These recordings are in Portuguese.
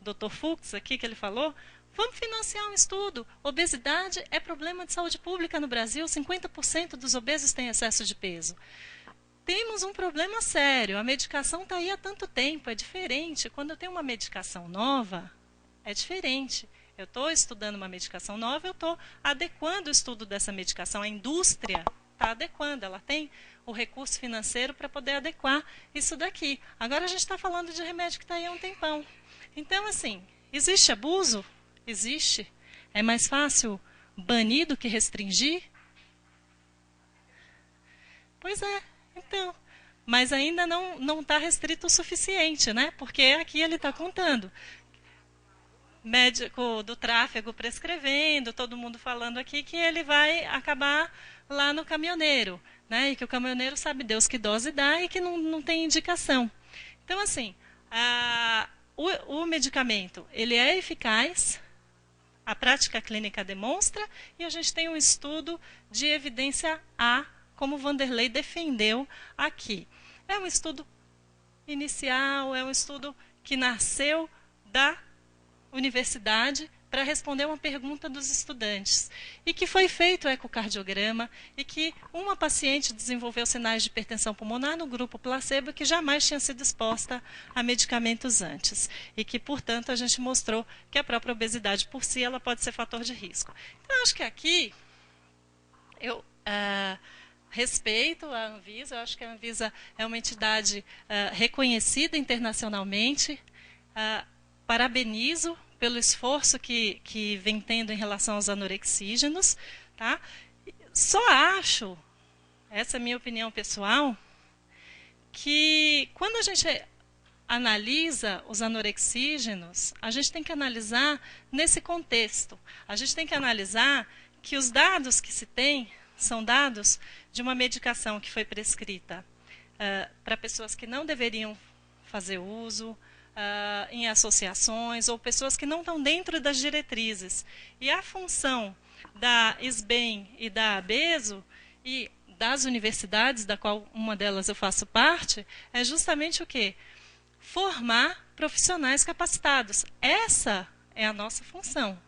Dr. Fux aqui, que ele falou, vamos financiar um estudo. Obesidade é problema de saúde pública no Brasil, 50% dos obesos têm excesso de peso. Temos um problema sério, a medicação está aí há tanto tempo, é diferente. Quando eu tenho uma medicação nova, é diferente. Eu estou estudando uma medicação nova, eu estou adequando o estudo dessa medicação. A indústria está adequando, ela tem o recurso financeiro para poder adequar isso daqui. Agora a gente está falando de remédio que está aí há um tempão. Então, assim, existe abuso? Existe. É mais fácil banir do que restringir? Pois é, então. Mas ainda não está restrito o suficiente, né? Porque aqui ele está contando. Médico do tráfego prescrevendo, todo mundo falando aqui que ele vai acabar lá no caminhoneiro, né? E que o caminhoneiro sabe Deus que dose dá e que não tem indicação. Então, assim, o medicamento, ele é eficaz, a prática clínica demonstra, e a gente tem um estudo de evidência A, como o Vanderlei defendeu aqui. É um estudo inicial, é um estudo que nasceu da universidade para responder uma pergunta dos estudantes. E que foi feito o ecocardiograma e que uma paciente desenvolveu sinais de hipertensão pulmonar no grupo placebo que jamais tinha sido exposta a medicamentos antes. E que, portanto, a gente mostrou que a própria obesidade por si ela pode ser fator de risco. Então, acho que aqui eu respeito a Anvisa, eu acho que a Anvisa é uma entidade reconhecida internacionalmente, parabenizo pelo esforço que vem tendo em relação aos anorexígenos, tá? Só acho, essa é a minha opinião pessoal, que quando a gente analisa os anorexígenos, a gente tem que analisar nesse contexto. A gente tem que analisar que os dados que se tem são dados de uma medicação que foi prescrita para pessoas que não deveriam fazer uso, em associações, ou pessoas que não estão dentro das diretrizes. E a função da SBEM e da ABESO, e das universidades, da qual uma delas eu faço parte, é justamente o quê? Formar profissionais capacitados. Essa é a nossa função.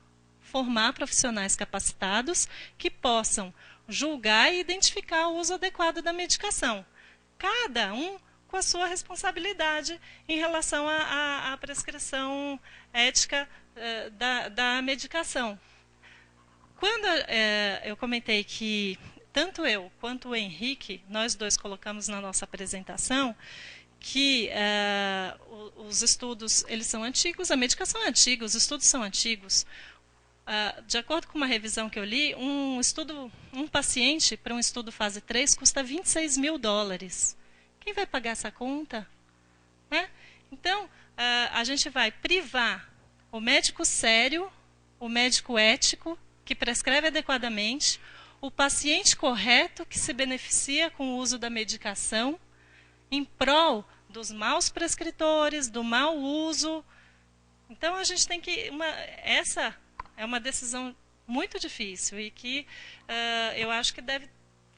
Formar profissionais capacitados que possam julgar e identificar o uso adequado da medicação. Cada um com a sua responsabilidade em relação à prescrição ética da medicação. Quando eu comentei que tanto eu quanto o Henrique, nós dois colocamos na nossa apresentação, que os estudos eles são antigos, a medicação é antiga, os estudos são antigos. De acordo com uma revisão que eu li, um paciente para um estudo fase 3 custa $26 mil. Quem vai pagar essa conta? Né? Então, a gente vai privar o médico sério, o médico ético, que prescreve adequadamente, o paciente correto, que se beneficia com o uso da medicação, em prol dos maus prescritores, do mau uso. Então, a gente tem que... essa é uma decisão muito difícil e que eu acho que deve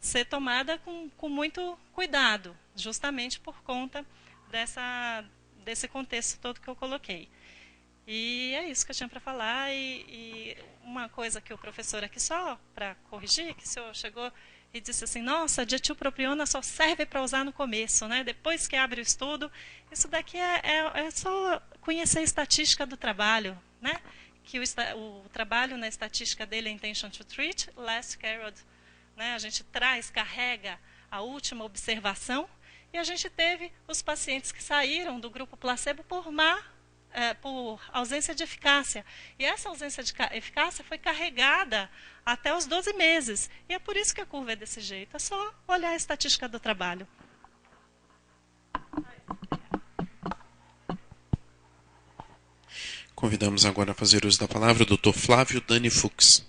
ser tomada com muito cuidado, justamente por conta desse contexto todo que eu coloquei. E é isso que eu tinha para falar. E uma coisa que o professor aqui, só para corrigir, que o senhor chegou e disse assim, nossa, a dietilpropiona só serve para usar no começo, né? Depois que abre o estudo. Isso daqui é só conhecer a estatística do trabalho, né? Que o trabalho na estatística dele é intention to treat, last carried. Né? A gente carrega a última observação, e a gente teve os pacientes que saíram do grupo placebo por ausência de eficácia. E essa ausência de eficácia foi carregada até os 12 meses. E é por isso que a curva é desse jeito. É só olhar a estatística do trabalho. Convidamos agora a fazer uso da palavra o Dr. Flávio Dani Fux.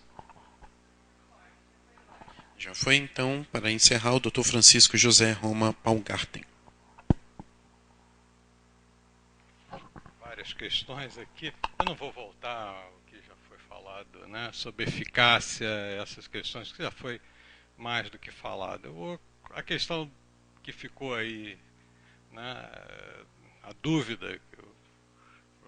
Já foi, então, para encerrar, o Dr. Francisco José Roma Paulgarten. Várias questões aqui. Eu não vou voltar ao que já foi falado, né, sobre eficácia, essas questões que já foi mais do que falado. A questão que ficou aí, né, a dúvida que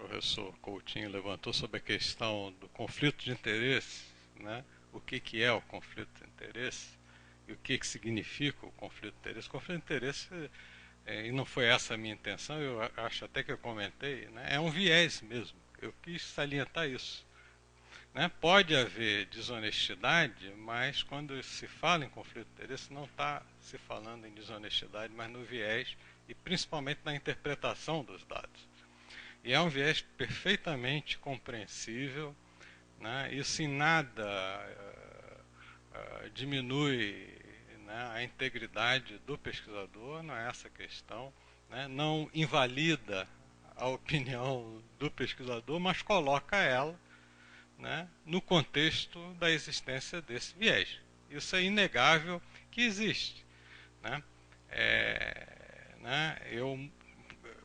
o professor Coutinho levantou sobre a questão do conflito de interesse, né? O que é o conflito de interesse e o que significa o conflito de interesse. O conflito de interesse, e não foi essa a minha intenção, eu acho até que eu comentei, né? É um viés mesmo. Eu quis salientar isso. Né? Pode haver desonestidade, mas quando se fala em conflito de interesse, não está se falando em desonestidade, mas no viés e principalmente na interpretação dos dados. E é um viés perfeitamente compreensível, né? Isso em nada diminui, né, a integridade do pesquisador, não é essa a questão, né? Não invalida a opinião do pesquisador, mas coloca ela, né, no contexto da existência desse viés. Isso é inegável que existe. Né? Eu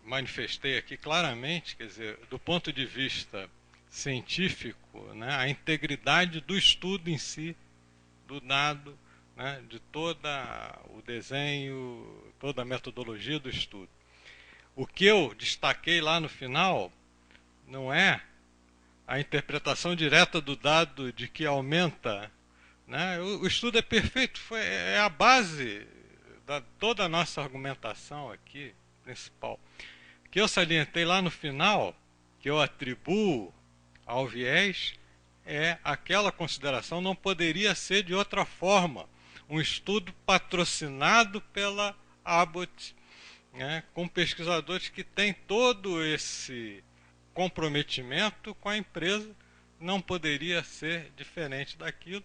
manifestei aqui claramente, quer dizer, do ponto de vista científico, né, a integridade do estudo em si, do dado, né, de todo o desenho, toda a metodologia do estudo. O que eu destaquei lá no final não é a interpretação direta do dado de que aumenta, né? O estudo é perfeito, é a base da toda a nossa argumentação aqui, principal. O que eu salientei lá no final, que eu atribuo ao viés, é aquela consideração, não poderia ser de outra forma. Um estudo patrocinado pela Abbott, né, com pesquisadores que têm todo esse comprometimento com a empresa, não poderia ser diferente daquilo,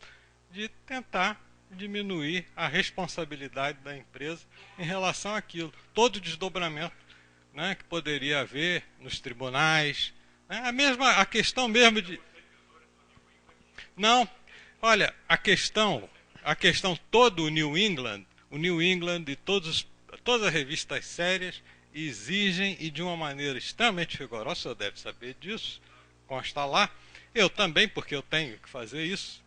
de tentar diminuir a responsabilidade da empresa em relação àquilo. Todo o desdobramento, né, que poderia haver nos tribunais, né, a questão mesmo de... Não, olha, a questão todo o New England e todas as revistas sérias exigem, e de uma maneira extremamente rigorosa, o senhor deve saber disso, consta lá, eu também, porque eu tenho que fazer isso,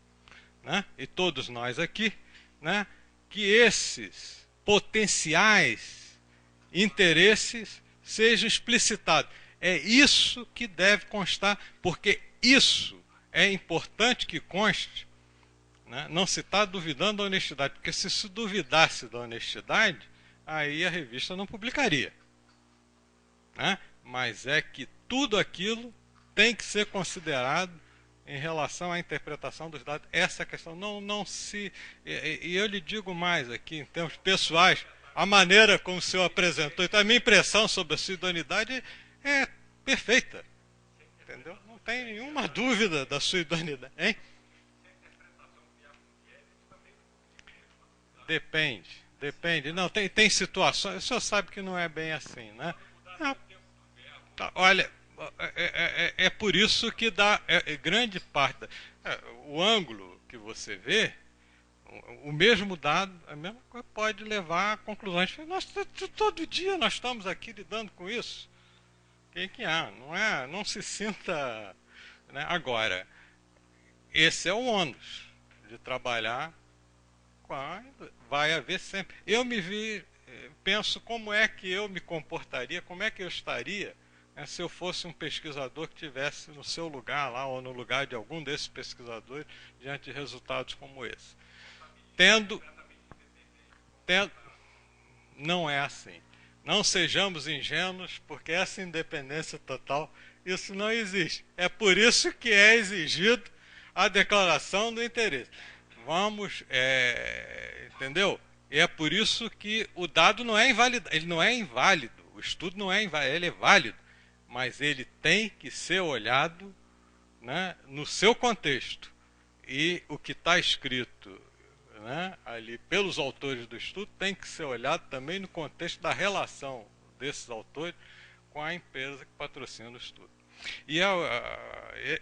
né? E todos nós aqui, né? Que esses potenciais interesses sejam explicitados. É isso que deve constar, porque isso é importante que conste, né? Não se está duvidando da honestidade, porque se duvidasse da honestidade, aí a revista não publicaria. Né? Mas é que tudo aquilo tem que ser considerado em relação à interpretação dos dados. Essa é a questão. Não se... E eu lhe digo mais aqui, em termos pessoais, a maneira como o senhor apresentou, então a minha impressão sobre a sua idoneidade é perfeita. Entendeu? Não tem nenhuma dúvida da sua idoneidade. Hein? Depende. Não, tem situações, o senhor sabe que não é bem assim, né? Olha, é por isso que dá grande parte. O ângulo que você vê, o mesmo dado, a mesma coisa pode levar a conclusões. Todo dia nós estamos aqui lidando com isso. Que há? Não se sinta. Né? Agora, esse é o ônus de trabalhar com vai haver sempre. Eu me vi, penso como é que eu me comportaria, como é que eu estaria, né, se eu fosse um pesquisador que tivesse no seu lugar lá, ou no lugar de algum desses pesquisadores, diante de resultados como esse. Não é assim. Não sejamos ingênuos, porque essa independência total, isso não existe. É por isso que é exigido a declaração do interesse. Entendeu? E é por isso que o dado não é inválido, ele não é inválido, o estudo não é inválido, ele é válido, mas ele tem que ser olhado, né, no seu contexto. E o que está escrito, né, ali pelos autores do estudo tem que ser olhado também no contexto da relação desses autores com a empresa que patrocina o estudo. E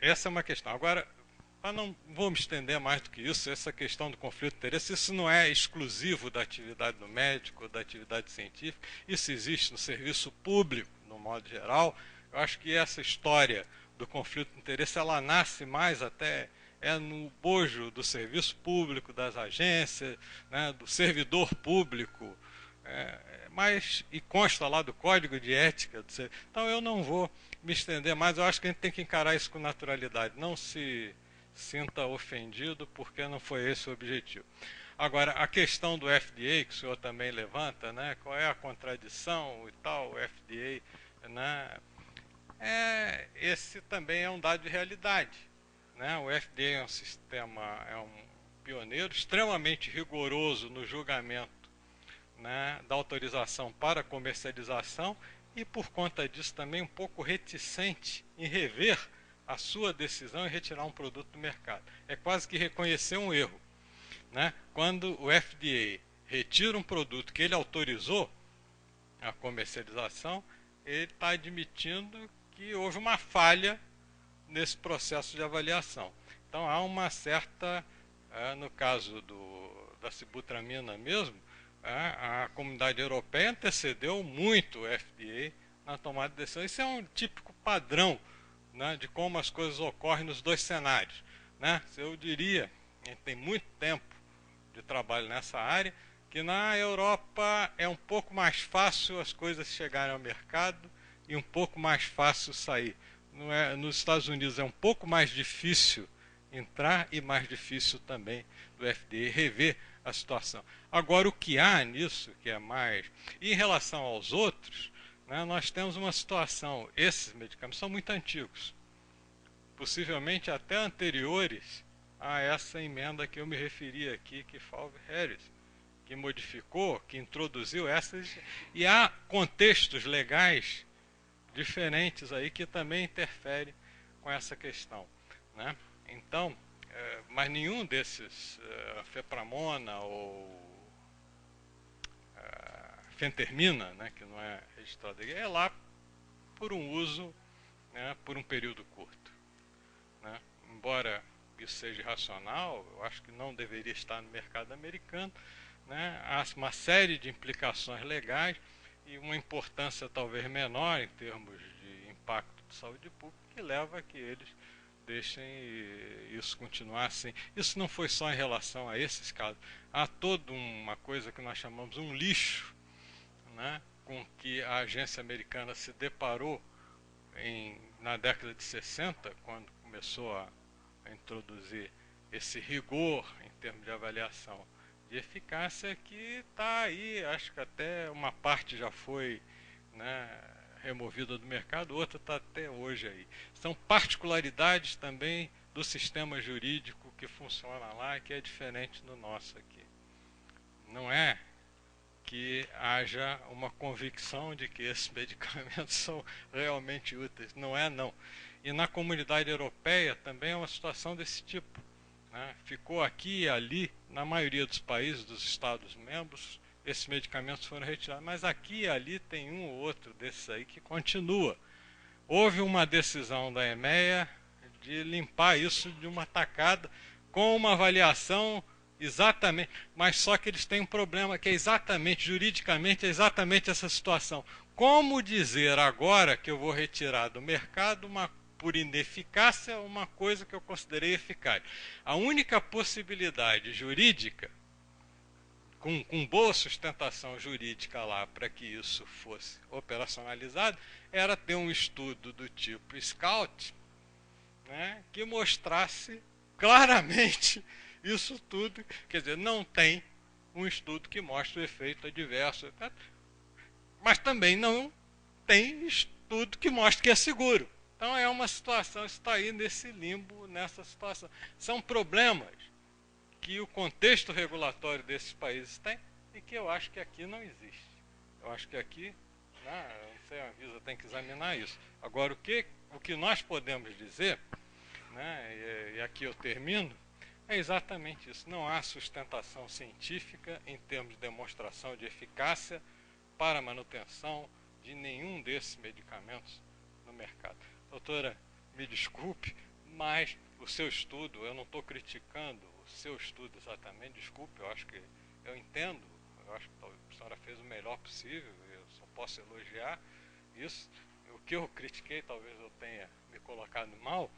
essa é uma questão. Agora, não vou me estender mais do que isso, essa questão do conflito de interesse, isso não é exclusivo da atividade do médico, da atividade científica, isso existe no serviço público, no modo geral. Eu acho que essa história do conflito de interesse, ela nasce mais até no bojo do serviço público, das agências, né, do servidor público, e consta lá do Código de Ética. Então eu não vou me estender mais, eu acho que a gente tem que encarar isso com naturalidade. Não se sinta ofendido, porque não foi esse o objetivo. Agora, a questão do FDA, que o senhor também levanta, né? Qual é a contradição e tal, o FDA, né? Esse também é um dado de realidade, né? O FDA é um sistema, é um pioneiro extremamente rigoroso no julgamento, né, da autorização para comercialização e, por conta disso, também um pouco reticente em rever a sua decisão e retirar um produto do mercado. É quase que reconhecer um erro, né? Quando o FDA retira um produto que ele autorizou a comercialização, ele está admitindo que houve uma falha nesse processo de avaliação. Então há uma certa, no caso da sibutramina mesmo, a comunidade europeia antecedeu muito o FDA na tomada de decisão. Isso é um típico padrão, né, de como as coisas ocorrem nos dois cenários, né? Eu diria, a gente tem muito tempo de trabalho nessa área, que na Europa é um pouco mais fácil as coisas chegarem ao mercado e um pouco mais fácil sair. Nos Estados Unidos é um pouco mais difícil entrar e mais difícil também do FDA rever a situação. Agora, o que há nisso, que é mais... E em relação aos outros, né, nós temos uma situação, esses medicamentos são muito antigos, possivelmente até anteriores a essa emenda que eu me referi aqui, que Falve Harris, que modificou, que introduziu essas, e há contextos legais diferentes aí que também interferem com essa questão, né? Então, mas nenhum desses, fepramona ou fentermina, né, que não é registrado aqui, é lá por um uso, né, por um período curto, né? Embora isso seja racional, eu acho que não deveria estar no mercado americano, né? Há uma série de implicações legais e uma importância talvez menor em termos de impacto de saúde pública, que leva a que eles deixem isso continuar assim. Isso não foi só em relação a esses casos. Há toda uma coisa que nós chamamos um lixo, né, com que a agência americana se deparou na década de 60, quando começou a introduzir esse rigor em termos de avaliação de eficácia, que está aí, acho que até uma parte já foi, né, removida do mercado, outra está até hoje aí. São particularidades também do sistema jurídico que funciona lá e que é diferente do nosso aqui. Não é que haja uma convicção de que esses medicamentos são realmente úteis. Não é, não. E na comunidade europeia também é uma situação desse tipo, né? Ficou aqui e ali, na maioria dos países, dos Estados-membros, esses medicamentos foram retirados. Mas aqui e ali tem um ou outro desses aí que continua. Houve uma decisão da EMEA de limpar isso de uma tacada com uma avaliação exatamente, mas só que eles têm um problema que é exatamente, juridicamente, é exatamente essa situação. Como dizer agora que eu vou retirar do mercado por ineficácia uma coisa que eu considerei eficaz? A única possibilidade jurídica, com boa sustentação jurídica lá para que isso fosse operacionalizado, era ter um estudo do tipo Scout, né, que mostrasse claramente isso tudo. Quer dizer, não tem um estudo que mostre o efeito adverso, mas também não tem estudo que mostre que é seguro. Então é uma situação, está aí nesse limbo, nessa situação. São problemas que o contexto regulatório desses países tem e que eu acho que aqui não existe. Eu acho que aqui, não sei, a Anvisa tem que examinar isso. Agora, o que nós podemos dizer, né, e aqui eu termino, é exatamente isso. Não há sustentação científica em termos de demonstração de eficácia para a manutenção de nenhum desses medicamentos no mercado. Doutora, me desculpe, mas o seu estudo, eu não estou criticando o seu estudo exatamente, desculpe, eu entendo, eu acho que a senhora fez o melhor possível, eu só posso elogiar isso. O que eu critiquei, talvez eu tenha me colocado mal,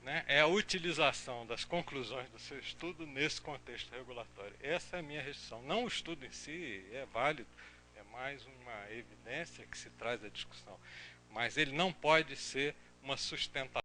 né, é a utilização das conclusões do seu estudo nesse contexto regulatório. Essa é a minha restrição. Não o estudo em si é válido, é mais uma evidência que se traz à discussão. mas ele não pode ser uma sustentação